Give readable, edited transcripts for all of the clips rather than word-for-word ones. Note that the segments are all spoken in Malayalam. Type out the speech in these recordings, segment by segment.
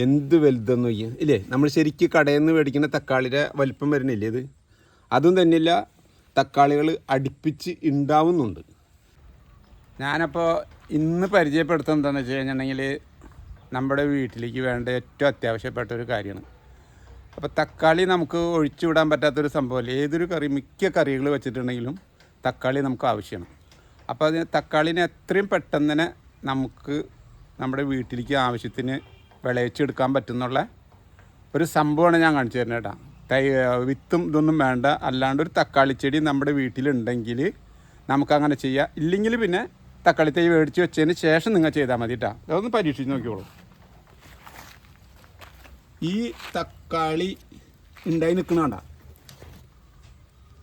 എന്ത് വലുതെന്ന് നോക്കിയാൽ ഇല്ലേ, നമ്മൾ ശരിക്കും കടയിൽ നിന്ന് മേടിക്കുന്ന തക്കാളിയുടെ വലിപ്പം വരുന്നില്ലേ ഇത്. അതും തന്നെയില്ല, തക്കാളികൾ അടുപ്പിച്ച് ഉണ്ടാവുന്നുണ്ട്. ഞാനപ്പോൾ ഇന്ന് പരിചയപ്പെടുത്തുന്നത് എന്താണെന്ന് വെച്ച് കഴിഞ്ഞിട്ടുണ്ടെങ്കിൽ നമ്മുടെ വീട്ടിലേക്ക് വേണ്ട ഏറ്റവും അത്യാവശ്യപ്പെട്ട ഒരു കാര്യമാണ്. അപ്പോൾ തക്കാളി നമുക്ക് ഒഴിച്ചു വിടാൻ പറ്റാത്തൊരു സംഭവമല്ല. ഏതൊരു കറി, മിക്ക കറികൾ വെച്ചിട്ടുണ്ടെങ്കിലും തക്കാളി നമുക്ക് ആവശ്യമാണ്. അപ്പോൾ അതിന് തക്കാളിനെ എത്രയും പെട്ടെന്ന് തന്നെ നമുക്ക് നമ്മുടെ വീട്ടിലേക്ക് ആവശ്യത്തിന് വിളയിച്ചെടുക്കാൻ പറ്റുന്നുള്ള ഒരു സംഭവമാണ് ഞാൻ കാണിച്ചു തരുന്നത് കേട്ടോ. വിത്തും ഇതൊന്നും വേണ്ട, അല്ലാണ്ട് ഒരു തക്കാളി ചെടി നമ്മുടെ വീട്ടിലുണ്ടെങ്കിൽ നമുക്കങ്ങനെ ചെയ്യാം. ഇല്ലെങ്കിൽ പിന്നെ തക്കാളി തൈ മേടിച്ച് വെച്ചതിന് ശേഷം നിങ്ങൾ ചെയ്താൽ മതി കേട്ടോ. അതൊന്ന് പരീക്ഷിച്ച് നോക്കിക്കോളൂ. ഈ തക്കാളി ഉണ്ടായി നിൽക്കുന്നതാണ്ട.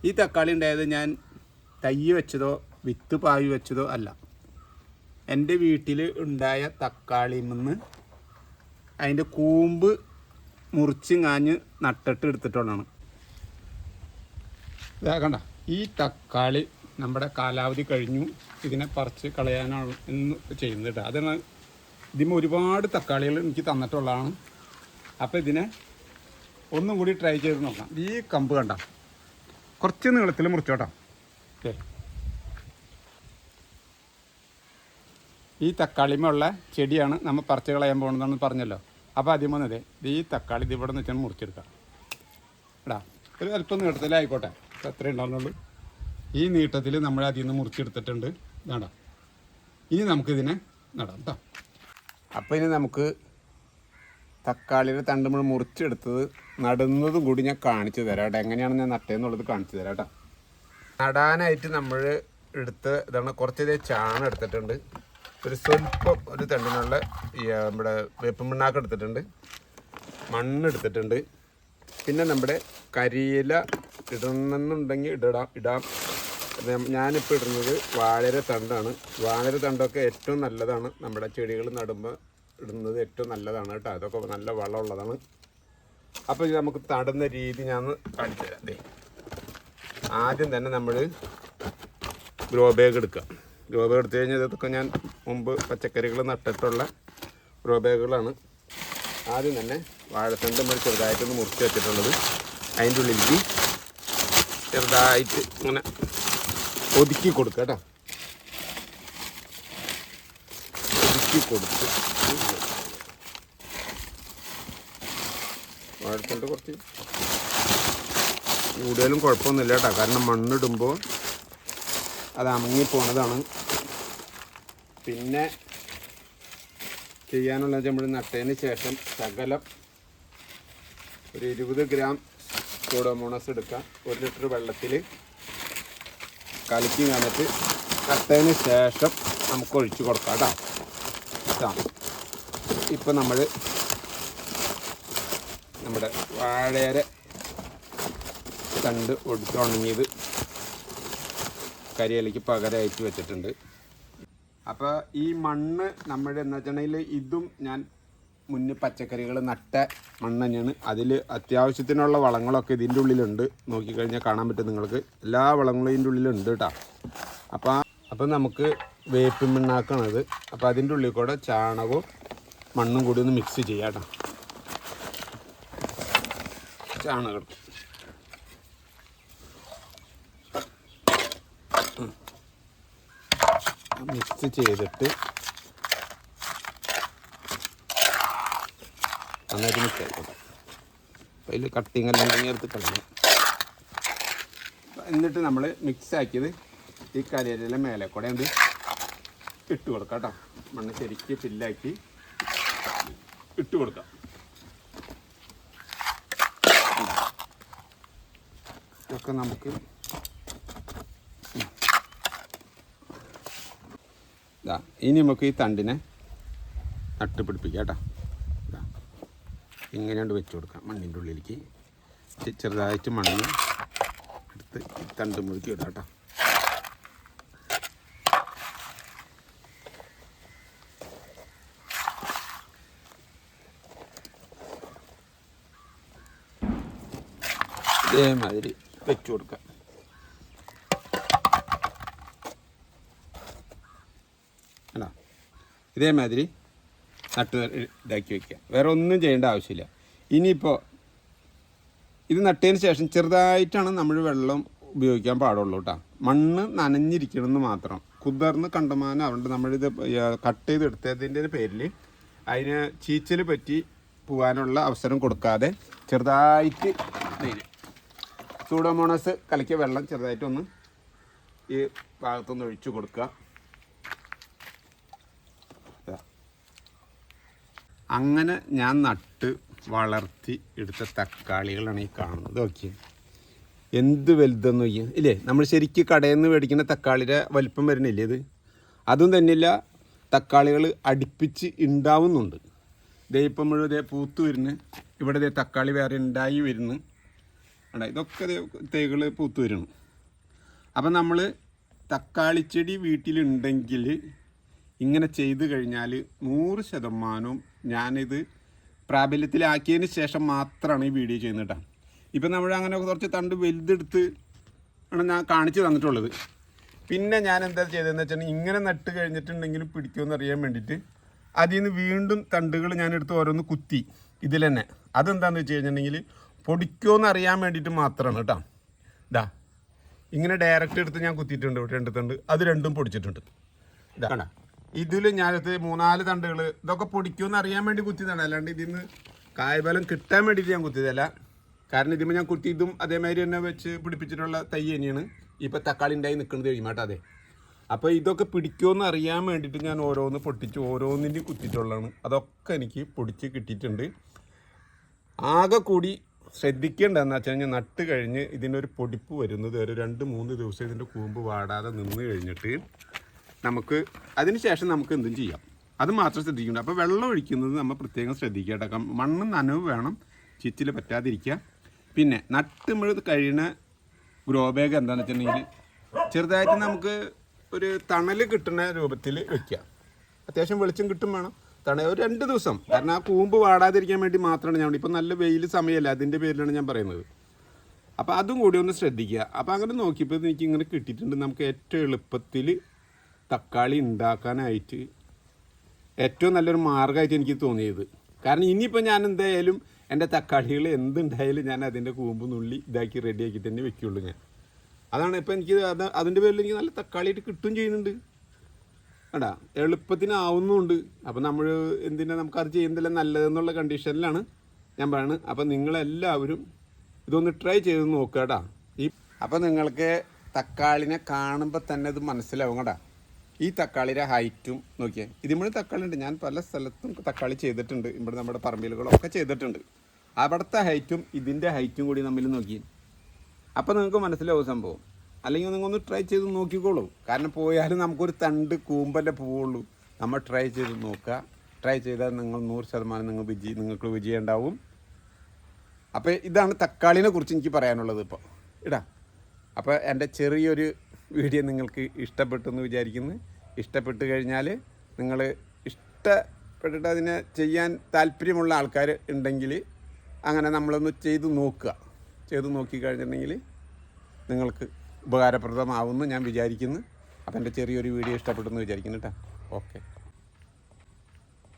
ഈ തക്കാളി ഉണ്ടായത് ഞാൻ തൈ വെച്ചതോ വിത്ത് പാവി വെച്ചതോ അല്ല. എൻ്റെ വീട്ടിൽ ഉണ്ടായ തക്കാളിയിൽ നിന്ന് അതിൻ്റെ കൂമ്പ് മുറിച്ച് കാഞ്ഞ് നട്ടിട്ട് എടുത്തിട്ടുള്ളതാണ്. ഇതാ കണ്ട, ഈ തക്കാളി നമ്മുടെ കാലാവധി കഴിഞ്ഞു, ഇതിനെ പറിച്ച് കളയാനാണ് എന്ന് ചെയ്യുന്നത് കേട്ടോ. അതാണ് ഇതിന് ഒരുപാട് തക്കാളികൾ എനിക്ക് തന്നിട്ടുള്ളതാണ്. അപ്പോൾ ഇതിനെ ഒന്നും കൂടി ട്രൈ ചെയ്ത് നോക്കാം. ഈ കമ്പ് കണ്ട, കുറച്ച് നീളത്തിൽ മുറിച്ചോട്ടോ. ഓക്കെ, ഈ തക്കാളിമുള്ള ചെടിയാണ് നമ്മൾ പറിച്ച് കളയാൻ പോകുന്നതെന്ന് പറഞ്ഞല്ലോ. അപ്പോൾ ആദ്യം വന്നതേ ഈ തക്കാളി ഇത് ഇവിടെ നിന്ന് വെച്ചാൽ മുറിച്ചെടുക്കാം. എടാ ഒരു അല്പം നീട്ടത്തിലായിക്കോട്ടെ, എത്രയും ഉണ്ടാകുന്നുള്ളൂ. ഈ നീട്ടത്തിൽ നമ്മൾ അതിൽ നിന്ന് മുറിച്ചെടുത്തിട്ടുണ്ട്. നടാം. ഇനി നമുക്കിതിനെ നടാം കേട്ടോ. അപ്പോൾ ഇനി നമുക്ക് തക്കാളിയുടെ തണ്ട് നമ്മൾ മുറിച്ചെടുത്തത് നടുന്നതും കൂടി ഞാൻ കാണിച്ചു തരാം കേട്ടോ. എങ്ങനെയാണ് ഞാൻ നട്ടതെന്നുള്ളത് കാണിച്ചു തരാം കേട്ടോ. നടാനായിട്ട് നമ്മൾ എടുത്ത് ഇതാണ്, കുറച്ച് ചാണം എടുത്തിട്ടുണ്ട്, ഒരു സ്വല്പം ഒരു തണ്ടിനുള്ള നമ്മുടെ വേപ്പും പിണ്ണാക്ക് എടുത്തിട്ടുണ്ട്, മണ്ണ് എടുത്തിട്ടുണ്ട്, പിന്നെ നമ്മുടെ കരിയില ഇടണമെന്നുണ്ടെങ്കിൽ ഇടാം. ഞാനിപ്പോൾ ഇടുന്നത് വാഴര തണ്ടാണ്. വാഴര തണ്ടൊക്കെ ഏറ്റവും നല്ലതാണ്, നമ്മുടെ ചെടികൾ നടുമ്പോൾ ഇടുന്നത് ഏറ്റവും നല്ലതാണ് കേട്ടോ. അതൊക്കെ നല്ല വളമുള്ളതാണ്. അപ്പോൾ ഇത് നമുക്ക് നടുന്ന രീതി ഞാൻ കാണിച്ചു തരാം. അതെ, ആദ്യം തന്നെ നമ്മൾ ഗ്രോ ബാഗ് എടുക്കുക. ഗ്രോ ബാഗ് എടുത്തു കഴിഞ്ഞാൽ ഇതൊക്കെ ഞാൻ മുമ്പ് പച്ചക്കറികൾ നട്ടിട്ടുള്ള ഗ്രോ ബാഗുകളാണ്. ആദ്യം തന്നെ വാഴത്തണ്ട് നമ്മൾ ചെറുതായിട്ടൊന്ന് മുറിച്ച് വെച്ചിട്ടുള്ളത് അതിൻ്റെ ഉള്ളിലേക്ക് ചെറുതായിട്ട് ഇങ്ങനെ ഒതുക്കി കൊടുക്കുക കേട്ടോ. ഒതുക്കി കൊടുത്ത് വാഴത്തണ്ട് കുറച്ച് കൂടുതലും കുഴപ്പമൊന്നുമില്ല കേട്ടോ, കാരണം മണ്ണിടുമ്പോൾ അത് അമങ്ങിപ്പോണതാണ്. പിന്നെ ചെയ്യാനുള്ളത് നമ്മൾ നട്ടതിന് ശേഷം ശകലം ഒരു 20 ഗ്രാം സൂഡോമോണസ് എടുക്കുക. 1 ലിറ്റർ വെള്ളത്തിൽ കലക്കി വന്നിട്ട് നട്ടതിന് ശേഷം നമുക്ക് ഒഴിച്ച് കൊടുക്കാം കേട്ടോ. ഇപ്പം നമ്മുടെ വാഴയുടെ തണ്ട് ഒടിച്ച് ഉണങ്ങിയത് കരിയിലേക്ക് പകരമായിട്ട് വെച്ചിട്ടുണ്ട്. അപ്പോൾ ഈ മണ്ണ് നമ്മുടെ എന്ന് വെച്ചിട്ടുണ്ടെങ്കിൽ ഇതും ഞാൻ മുന്നേ പച്ചക്കറികൾ നട്ട മണ്ണ് തന്നെയാണ്. അതിൽ അത്യാവശ്യത്തിനുള്ള വളങ്ങളൊക്കെ ഇതിൻ്റെ ഉള്ളിലുണ്ട്. നോക്കിക്കഴിഞ്ഞാൽ കാണാൻ പറ്റും നിങ്ങൾക്ക്, എല്ലാ വളങ്ങളും ഇതിൻ്റെ ഉള്ളിലുണ്ട് കേട്ടോ. അപ്പോൾ നമുക്ക് വേപ്പിൻ പിണ്ണാക്കാണത്. അപ്പോൾ അതിൻ്റെ ഉള്ളിൽ കൂടെ ചാണകവും മണ്ണും കൂടി ഒന്ന് മിക്സ് ചെയ്യാം കേട്ടോ. ചാണകം മിക്സ് ചെയ്തിട്ട് നന്നായിട്ട് മിക്സ് ആയിക്കോട്ടെ. അപ്പോൾ അതിൽ കട്ടിങ് എല്ലാം ഉണ്ടെങ്കിൽ എടുത്ത് കളയാം. എന്നിട്ട് നമ്മൾ മിക്സ് ആക്കിയത് ഈ കരിയിലെ മേലെ കൂടെ എന്ത് ഇട്ട് കൊടുക്കാം കേട്ടോ. മണ്ണ് ശരിക്ക് ഫില്ലാക്കി ഇട്ട് കൊടുക്കാം. ഇതൊക്കെ നമുക്ക് ഇനി നമുക്ക് ഈ തണ്ടിനെ നട്ടുപിടിപ്പിക്കാം കേട്ടോ. ഇങ്ങനെയാണ്ട് വെച്ച് കൊടുക്കാം മണ്ണിൻ്റെ ഉള്ളിലേക്ക്. ചെറുതായിട്ട് മണ്ണ് എടുത്ത് ഈ തണ്ട് മുറുക്കി ഇടാം കേട്ടോ. ഇതേമാതിരി വെച്ച് കൊടുക്കാം. അല്ല ഇതേമാതിരി നട്ട് ഇതാക്കി വയ്ക്കുക. വേറെ ഒന്നും ചെയ്യേണ്ട ആവശ്യമില്ല. ഇനിയിപ്പോൾ ഇത് നട്ടതിന് ശേഷം ചെറുതായിട്ടാണ് നമ്മൾ വെള്ളം ഉപയോഗിക്കാൻ പാടുള്ളൂ കേട്ടോ. മണ്ണ് നനഞ്ഞിരിക്കണമെന്ന് മാത്രം. കുതിർന്ന് കണ്ടമാനം അതുകൊണ്ട് നമ്മളിത് കട്ട് ചെയ്തെടുത്തതിൻ്റെ പേരിൽ അതിന് ചീച്ചൽ പറ്റി പോകാനുള്ള അവസരം കൊടുക്കാതെ ചെറുതായിട്ട് സൂഡോമോണസ് കലക്കിയ വെള്ളം ചെറുതായിട്ടൊന്ന് ഈ ഭാഗത്തൊന്ന് ഒഴിച്ചു കൊടുക്കുക. അങ്ങനെ ഞാൻ നട്ട് വളർത്തി എടുത്ത തക്കാളികളാണ് ഈ കാണുന്നത്. ഓക്കെ, എന്ത് വലുതെന്ന് നോക്കിയാൽ ഇല്ലേ, നമ്മൾ ശരിക്കും കടയിൽ നിന്ന് മേടിക്കുന്ന തക്കാളിയുടെ വലിപ്പം വരുന്നില്ലേ ഇത്. അതും തന്നെയില്ല, തക്കാളികൾ അടുപ്പിച്ച് ഉണ്ടാവുന്നുണ്ട്. ഇതേ ഇപ്പം മുഴുവൻ ഇതേ പൂത്ത് വരുന്നു. ഇവിടെ ഇതേ തക്കാളി വേറെ ഉണ്ടായി വരുന്നു. ഇതൊക്കെ തൈകൾ പൂത്ത് വരുന്നു. അപ്പം നമ്മൾ തക്കാളിച്ചെടി വീട്ടിലുണ്ടെങ്കിൽ ഇങ്ങനെ ചെയ്ത് കഴിഞ്ഞാൽ 100% ഞാനിത് പ്രാബല്യത്തിലാക്കിയതിന് ശേഷം മാത്രമാണ് ഈ വീഡിയോ ചെയ്യുന്നത് കേട്ടോ. ഇപ്പം നമ്മൾ അങ്ങനെ കുറച്ച് തണ്ട് വലുതെടുത്ത് ആണ് ഞാൻ കാണിച്ച് തന്നിട്ടുള്ളത്. പിന്നെ ഞാൻ എന്താ ചെയ്തതെന്ന് വെച്ചാൽ ഇങ്ങനെ നട്ട് കഴിഞ്ഞിട്ടുണ്ടെങ്കിലും പിടിക്കുമെന്ന് അറിയാൻ വേണ്ടിയിട്ട് അതിൽ നിന്ന് വീണ്ടും തണ്ടുകൾ ഞാനെടുത്ത് ഓരോന്ന് കുത്തി ഇതിൽ തന്നെ. അതെന്താണെന്ന് വെച്ച് കഴിഞ്ഞിട്ടുണ്ടെങ്കിൽ പൊടിക്കുമെന്ന് അറിയാൻ വേണ്ടിയിട്ട് മാത്രമാണ് കേട്ടോ. ഇതാ ഇങ്ങനെ ഡയറക്റ്റ് എടുത്ത് ഞാൻ കുത്തിയിട്ടുണ്ട്. ഇവിടെ 2 തണ്ട്, അത് രണ്ടും പൊടിച്ചിട്ടുണ്ട്. ഇതാണ് ഇതിൽ ഞാനത് 3-4 തണ്ടുകൾ ഇതൊക്കെ പൊടിക്കുമെന്ന് അറിയാൻ വേണ്ടി കുത്തിയതാണ്. അല്ലാണ്ട് ഇതിൽ നിന്ന് കായ്ഫലം കിട്ടാൻ വേണ്ടിയിട്ട് ഞാൻ കുത്തിയതല്ല. കാരണം ഇതിപ്പോൾ ഞാൻ കുത്തി ഇതും അതേമാതിരി തന്നെ വെച്ച് പിടിപ്പിച്ചിട്ടുള്ള തൈ തന്നെയാണ് ഇപ്പോൾ തക്കാളി ഉണ്ടായി നിൽക്കുന്നത് കഴിയുമാട്ടോ. അതെ, അപ്പോൾ ഇതൊക്കെ പിടിക്കുമെന്ന് അറിയാൻ വേണ്ടിയിട്ട് ഞാൻ ഓരോന്ന് പൊട്ടിച്ച് ഓരോന്നിൻ്റെയും കുത്തിയിട്ടുള്ളതാണ്. അതൊക്കെ എനിക്ക് പൊടിച്ച് കിട്ടിയിട്ടുണ്ട്. ആകെ കൂടി ശ്രദ്ധിക്കേണ്ടതെന്ന് വെച്ച് കഴിഞ്ഞാൽ നട്ട് കഴിഞ്ഞ് ഇതിനൊരു പൊടിപ്പ് വരുന്നത് ഒരു 2-3 ദിവസം ഇതിൻ്റെ കൂമ്പ് വാടാതെ നിന്ന് കഴിഞ്ഞിട്ട് നമുക്ക് അതിന് ശേഷം നമുക്ക് എന്തും ചെയ്യാം. അത് മാത്രം ശ്രദ്ധിക്കേണ്ട. അപ്പോൾ വെള്ളം ഒഴിക്കുന്നത് നമ്മൾ പ്രത്യേകം ശ്രദ്ധിക്കുക. മണ്ണ് നനവ് വേണം, ചിച്ചിൽ പറ്റാതിരിക്കുക. പിന്നെ നട്ടുമ്പോൾ കഴിയുന്ന ഗ്രോ ബാഗ് എന്താണെന്ന് വെച്ചിട്ടുണ്ടെങ്കിൽ ചെറുതായിട്ട് നമുക്ക് ഒരു തണൽ കിട്ടുന്ന രൂപത്തിൽ വയ്ക്കുക. അത്യാവശ്യം വെളിച്ചം കിട്ടും വേണം. ഒരു 2 ദിവസം. കാരണം ആ കൂമ്പ് വാടാതിരിക്കാൻ വേണ്ടി മാത്രമാണ് ഞാൻ. ഇപ്പം നല്ല വെയിൽ സമയമല്ല, അതിൻ്റെ പേരിലാണ് ഞാൻ പറയുന്നത്. അപ്പോൾ അതും കൂടി ഒന്ന് ശ്രദ്ധിക്കുക. അപ്പോൾ അങ്ങനെ നോക്കിയപ്പോൾ എനിക്ക് ഇങ്ങനെ കിട്ടിയിട്ടുണ്ട്. നമുക്ക് ഏറ്റവും എളുപ്പത്തിൽ തക്കാളി ഉണ്ടാക്കാനായിട്ട് ഏറ്റവും നല്ലൊരു മാർഗ്ഗമായിട്ട് എനിക്ക് തോന്നിയത്. കാരണം ഇനിയിപ്പോൾ ഞാൻ എന്തായാലും എൻ്റെ തക്കാളികൾ എന്തുണ്ടായാലും ഞാൻ അതിൻ്റെ കൂമ്പ് നുള്ളി ഇതാക്കി റെഡിയാക്കി തന്നെ വെക്കുകയുള്ളൂ ഞാൻ. അതാണ് ഇപ്പോൾ എനിക്ക് അതിൻ്റെ പേരിൽ എനിക്ക് നല്ല തക്കാളിയായിട്ട് കിട്ടുകയും ചെയ്യുന്നുണ്ട്. എടാ എളുപ്പത്തിനാവുന്നുമുണ്ട്. അപ്പോൾ നമ്മൾ എന്തിനാ നമുക്കത് ചെയ്യുന്നില്ല നല്ലതെന്നുള്ള കണ്ടീഷനിലാണ് ഞാൻ പറയുന്നത്. അപ്പോൾ നിങ്ങളെല്ലാവരും ഇതൊന്ന് ട്രൈ ചെയ്ത് നോക്കുക കേട്ടോ. അപ്പോൾ നിങ്ങൾക്ക് തക്കാളിനെ കാണുമ്പോൾ തന്നെ ഇത് മനസ്സിലാവും കേട്ടോ. ഈ തക്കാളിയുടെ ഹൈറ്റും നോക്കിയാൽ ഇതിമ്മഴ് തക്കാളി ഉണ്ട്. ഞാൻ പല സ്ഥലത്തും തക്കാളി ചെയ്തിട്ടുണ്ട്. ഇവിടെ നമ്മുടെ പറമ്പിലുകളൊക്കെ ചെയ്തിട്ടുണ്ട്. അവിടുത്തെ ഹൈറ്റും ഇതിൻ്റെ ഹൈറ്റും കൂടി തമ്മിൽ നോക്കി അപ്പോൾ നിങ്ങൾക്ക് മനസ്സിലാവും സംഭവം. അല്ലെങ്കിൽ നിങ്ങളൊന്ന് ട്രൈ ചെയ്ത് നോക്കിക്കോളൂ. കാരണം പോയാലും നമുക്കൊരു തണ്ട് കൂമ്പല്ലേ പോവുള്ളൂ. നമ്മൾ ട്രൈ ചെയ്ത് നോക്കുക. ട്രൈ ചെയ്താൽ നിങ്ങൾ 100% നിങ്ങൾക്ക് വിജയം ഉണ്ടാവും. അപ്പോൾ ഇതാണ് തക്കാളിനെ കുറിച്ച് എനിക്ക് പറയാനുള്ളത് ഇപ്പോൾ ഇടാം. അപ്പോൾ എൻ്റെ ചെറിയൊരു വീഡിയോ നിങ്ങൾക്ക് ഇഷ്ടപ്പെട്ടെന്ന് വിചാരിക്കുന്നു. ഇഷ്ടപ്പെട്ട് കഴിഞ്ഞാൽ നിങ്ങൾ ഇഷ്ടപ്പെട്ടിട്ട് അതിനെ ചെയ്യാൻ താല്പര്യമുള്ള ആൾക്കാർ ഉണ്ടെങ്കിൽ അങ്ങനെ നമ്മളൊന്ന് ചെയ്ത് നോക്കുക. ചെയ്ത് നോക്കിക്കഴിഞ്ഞിട്ടുണ്ടെങ്കിൽ നിങ്ങൾക്ക് ഉപകാരപ്രദമാവുമെന്ന് ഞാൻ വിചാരിക്കുന്നു. അപ്പോൾ എൻ്റെ ചെറിയൊരു വീഡിയോ ഇഷ്ടപ്പെട്ടെന്ന് വിചാരിക്കുന്നു കേട്ടോ. ഓക്കെ.